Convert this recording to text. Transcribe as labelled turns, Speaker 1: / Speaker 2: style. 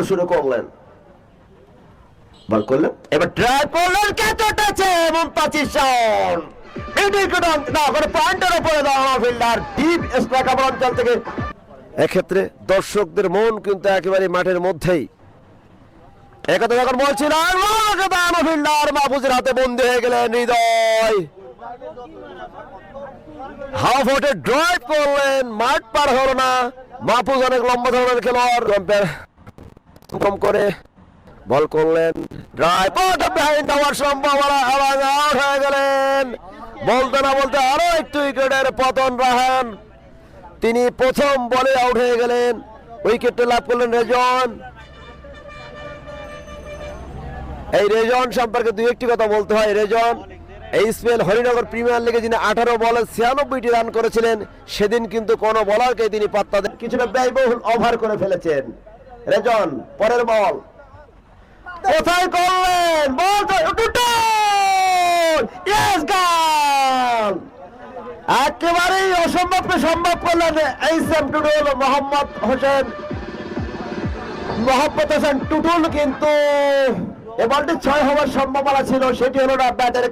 Speaker 1: শুরু করলেন, বল করলেন, এবার ট্রাই করলেন, ক্যাচ উঠেছে মুমতাজ ঈশান। পয়েন্টের উপরে দাঁড়ানো ফিল্ডার ডিপ স্ট্রাইকার অঞ্চল থেকে। এক্ষেত্রে দর্শকদের মন কিন্তু একেবারে মাঠের মধ্যেই। একথা যখন বলছিলাম, ফিল্ডার মাহফুজের হাতে বন্দী হয়ে গেলেন হৃদয়। হাফ ওটে ড্রাইভ করলেন, মাঠ পার হলো না। মাহফুজ অনেক লম্বা ধরনের খেলোয়াড়, কম করে বল করলেন, ড্রাইভ হওয়ার সম্ভাবনা, আউট হয়ে গেলেন। বলতে না বলতে আরো একটু উইকেটের পতন রাহান, তিনি প্রথম বলে আউট হয়ে গেলেন। উইকেটটা লাভ করলেন রেজন। এই রেজন সম্পর্কে দুই একটি কথা বলতে হয়। রেজন এই স্পেল হরিনগর প্রিমিয়ার লিগে যিনি 18 বলে 96টি রান করেছিলেন, সেদিন কিন্তু কোন বলারকে তিনি পাত্তা দেন, কিছুটা ব্যয়বহুল ওভার করে ফেলেছেন রেজন। পরের বল কোথায় করলেন, বল একেবারেই অসম্ভবকে সম্ভব করলেন এইচএম টুটুল, মোহাম্মদ হোসেন টুটুল। কিন্তু এ বলটি 6 হওয়ার সম্ভাবনা ছিল, সেটি হলো না ব্যাটের